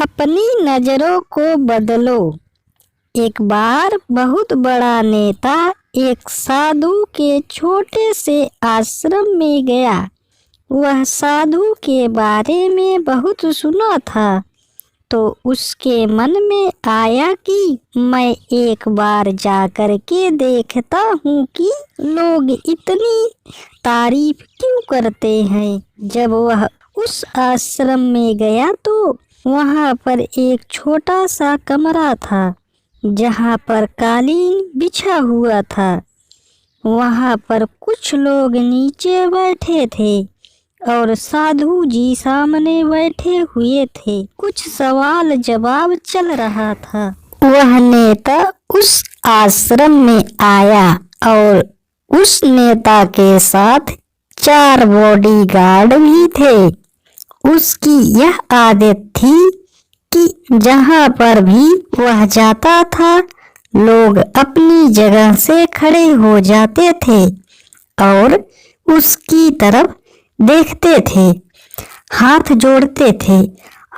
अपनी नजरों को बदलो। एक बार बहुत बड़ा नेता एक साधु के छोटे से आश्रम में गया। वह साधु के बारे में बहुत सुना था, तो उसके मन में आया कि मैं एक बार जाकर के देखता हूँ कि लोग इतनी तारीफ क्यों करते हैं। जब वह उस आश्रम में गया तो वहाँ पर एक छोटा सा कमरा था, जहाँ पर कालीन बिछा हुआ था। वहाँ पर कुछ लोग नीचे बैठे थे और साधु जी सामने बैठे हुए थे। कुछ सवाल जवाब चल रहा था। वह नेता उस आश्रम में आया और उस नेता के साथ 4 बॉडीगार्ड भी थे। उसकी यह आदत थी कि जहाँ पर भी वह जाता था, लोग अपनी जगह से खड़े हो जाते थे और उसकी तरफ देखते थे, हाथ जोड़ते थे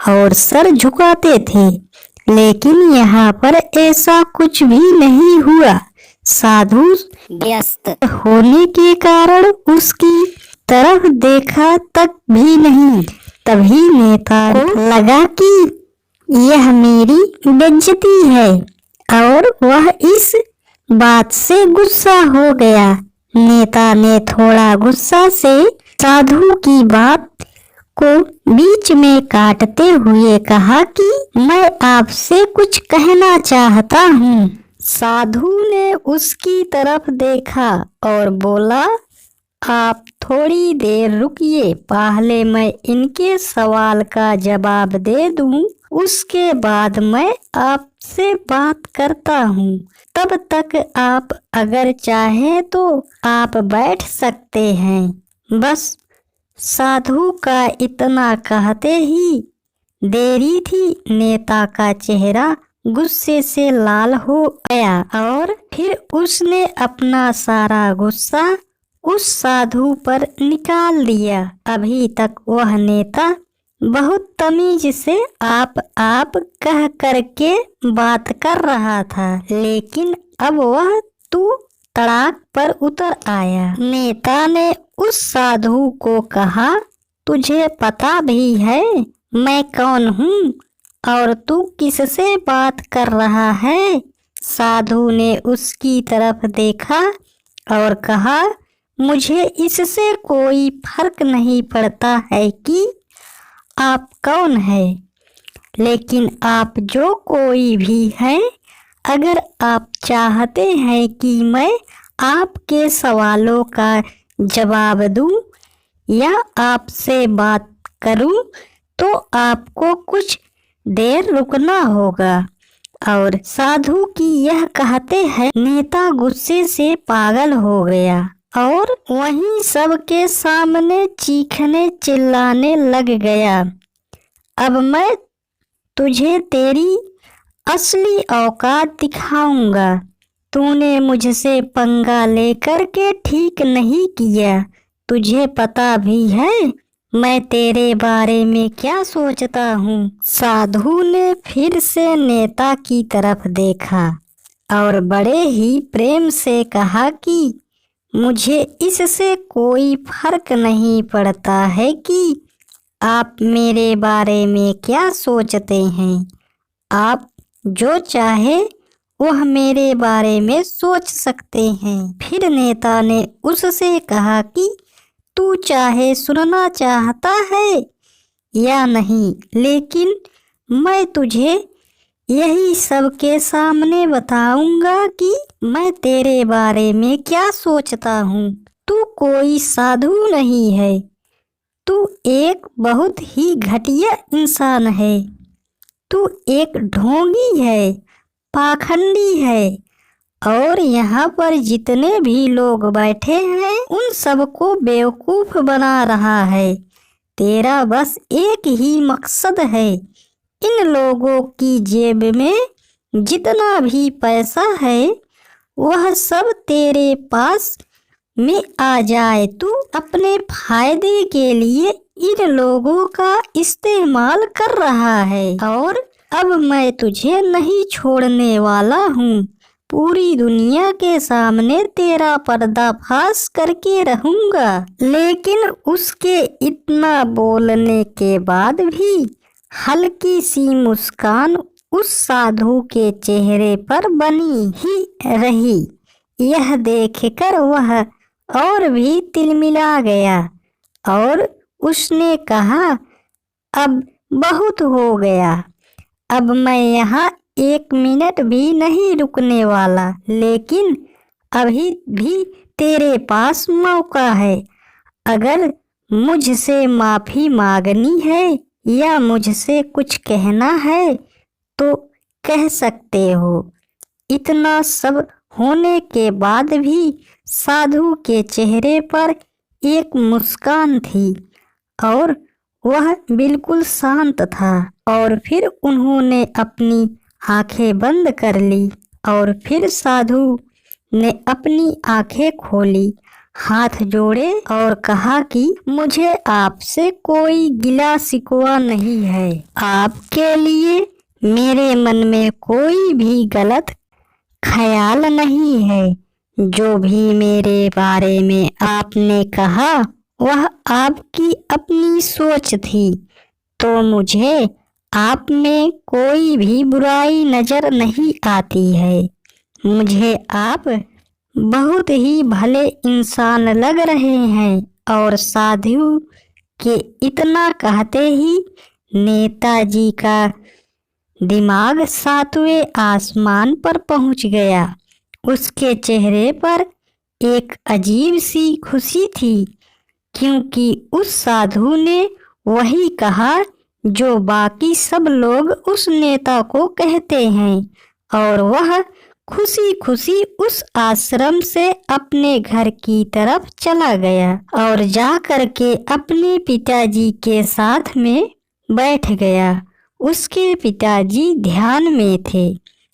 और सर झुकाते थे। लेकिन यहाँ पर ऐसा कुछ भी नहीं हुआ। साधु व्यस्त होने के कारण उसकी तरफ देखा तक भी नहीं। तभी नेता को लगा कि यह मेरी बेइज्जती है और वह इस बात से गुस्सा हो गया। नेता ने थोड़ा गुस्सा से साधु की बात को बीच में काटते हुए कहा कि मैं आपसे कुछ कहना चाहता हूँ। साधु ने उसकी तरफ देखा और बोला, आप थोड़ी देर रुकिए, पहले मैं इनके सवाल का जवाब दे दूं, उसके बाद मैं आपसे बात करता हूँ। तब तक आप अगर चाहें तो आप बैठ सकते हैं। बस साधु का इतना कहते ही देरी थी। नेता का चेहरा गुस्से से लाल हो गया और फिर उसने अपना सारा गुस्सा उस साधु पर निकाल दिया। अभी तक वह नेता बहुत तमीज से आप कह करके बात कर रहा था, लेकिन अब वह तू तड़ाक पर उतर आया। नेता ने उस साधु को कहा, तुझे पता भी है मैं कौन हूँ और तू किससे बात कर रहा है? साधु ने उसकी तरफ देखा और कहा, मुझे इससे कोई फर्क नहीं पड़ता है कि आप कौन है, लेकिन आप जो कोई भी हैं, अगर आप चाहते हैं कि मैं आपके सवालों का जवाब दूं या आपसे बात करूं, तो आपको कुछ देर रुकना होगा। और साधु की यह कहते हैं नेता गुस्से से पागल हो गया और वहीं सबके सामने चीखने चिल्लाने लग गया, अब मैं तुझे तेरी असली औकात दिखाऊंगा। तूने मुझसे पंगा लेकर के ठीक नहीं किया। तुझे पता भी है मैं तेरे बारे में क्या सोचता हूँ। साधु ने फिर से नेता की तरफ देखा और बड़े ही प्रेम से कहा कि मुझे इससे कोई फर्क नहीं पड़ता है कि आप मेरे बारे में क्या सोचते हैं। आप जो चाहे वह मेरे बारे में सोच सकते हैं। फिर नेता ने उससे कहा कि तू चाहे सुनना चाहता है या नहीं, लेकिन मैं तुझे यही सबके सामने बताऊंगा कि मैं तेरे बारे में क्या सोचता हूँ। तू कोई साधु नहीं है, तू एक बहुत ही घटिया इंसान है। तू एक ढोंगी है, पाखंडी है और यहाँ पर जितने भी लोग बैठे हैं उन सबको बेवकूफ बना रहा है। तेरा बस एक ही मकसद है, इन लोगों की जेब में जितना भी पैसा है वह सब तेरे पास में आ जाए। तू अपने फायदे के लिए इन लोगों का इस्तेमाल कर रहा है और अब मैं तुझे नहीं छोड़ने वाला हूँ। पूरी दुनिया के सामने तेरा पर्दाफाश करके रहूंगा। लेकिन उसके इतना बोलने के बाद भी हल्की सी मुस्कान उस साधु के चेहरे पर बनी ही रही। यह देखकर वह और भी तिलमिला गया और उसने कहा, अब बहुत हो गया, अब मैं यहाँ 1 मिनट भी नहीं रुकने वाला। लेकिन अभी भी तेरे पास मौका है। अगर मुझसे माफ़ी मांगनी है या मुझसे कुछ कहना है तो कह सकते हो। इतना सब होने के बाद भी साधु के चेहरे पर एक मुस्कान थी और वह बिल्कुल शांत था। और फिर उन्होंने अपनी आंखें बंद कर ली और फिर साधु ने अपनी आंखें खोली, हाथ जोड़े और कहा कि मुझे आपसे कोई गिला शिकवा नहीं है। आपके लिए मेरे मन में कोई भी गलत ख्याल नहीं है। जो भी मेरे बारे में आपने कहा वह आपकी अपनी सोच थी, तो मुझे आप में कोई भी बुराई नजर नहीं आती है। मुझे आप बहुत ही भले इंसान लग रहे हैं। और साधु के इतना कहते ही नेताजी का दिमाग 7वें आसमान पर पहुंच गया। उसके चेहरे पर एक अजीब सी खुशी थी, क्योंकि उस साधु ने वही कहा जो बाकी सब लोग उस नेता को कहते हैं। और वह खुशी खुशी उस आश्रम से अपने घर की तरफ चला गया और जा कर के अपने पिताजी के साथ में बैठ गया। उसके पिताजी ध्यान में थे।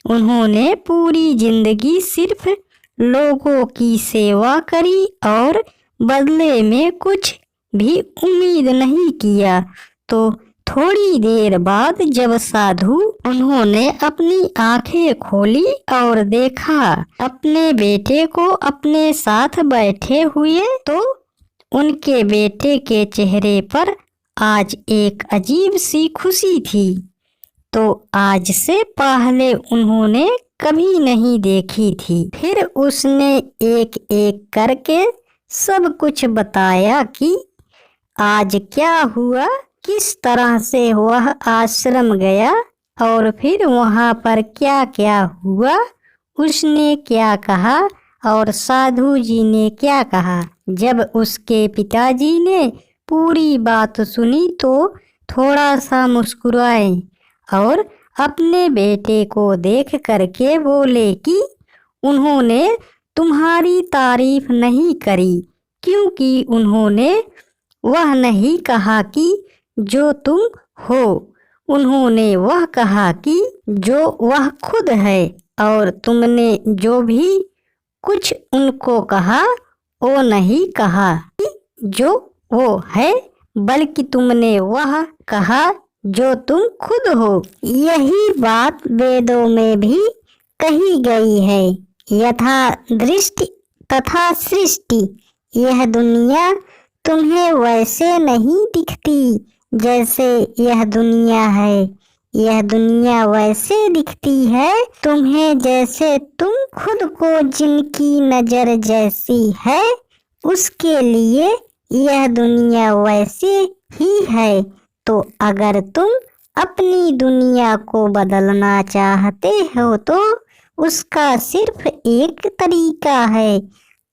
उन्होंने पूरी जिंदगी सिर्फ लोगों की सेवा करी और बदले में कुछ भी उम्मीद नहीं किया। तो थोड़ी देर बाद जब साधु उन्होंने अपनी आंखें खोली और देखा अपने बेटे को अपने साथ बैठे हुए, तो उनके बेटे के चेहरे पर आज एक अजीब सी खुशी थी। तो आज से पहले उन्होंने कभी नहीं देखी थी। फिर उसने एक एक करके सब कुछ बताया कि आज क्या हुआ, किस तरह से वह आश्रम गया और फिर वहाँ पर क्या क्या हुआ, उसने क्या कहा और साधु जी ने क्या कहा। जब उसके पिताजी ने पूरी बात सुनी तो थोड़ा सा मुस्कुराए और अपने बेटे को देख करके बोले कि उन्होंने तुम्हारी तारीफ नहीं करी, क्योंकि उन्होंने वह नहीं कहा कि जो तुम हो, उन्होंने वह कहा कि जो वह खुद है। और तुमने जो भी कुछ उनको कहा वो नहीं कहा कि जो वो है, बल्कि तुमने वह कहा जो तुम खुद हो। यही बात वेदों में भी कही गई है, यथा दृष्टि तथा सृष्टि। यह दुनिया तुम्हें वैसे नहीं दिखती जैसे यह दुनिया है, यह दुनिया वैसे दिखती है तुम्हें जैसे तुम खुद को जिनकी नजर जैसी है उसके लिए यह दुनिया वैसे ही है। तो अगर तुम अपनी दुनिया को बदलना चाहते हो तो उसका सिर्फ एक तरीका है,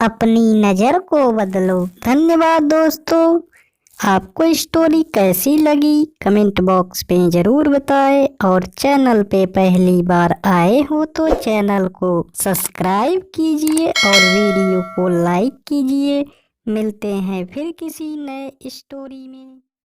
अपनी नज़र को बदलो। धन्यवाद दोस्तों। आपको स्टोरी कैसी लगी कमेंट बॉक्स में ज़रूर बताएं और चैनल पे पहली बार आए हो तो चैनल को सब्सक्राइब कीजिए और वीडियो को लाइक कीजिए। मिलते हैं फिर किसी नए स्टोरी में।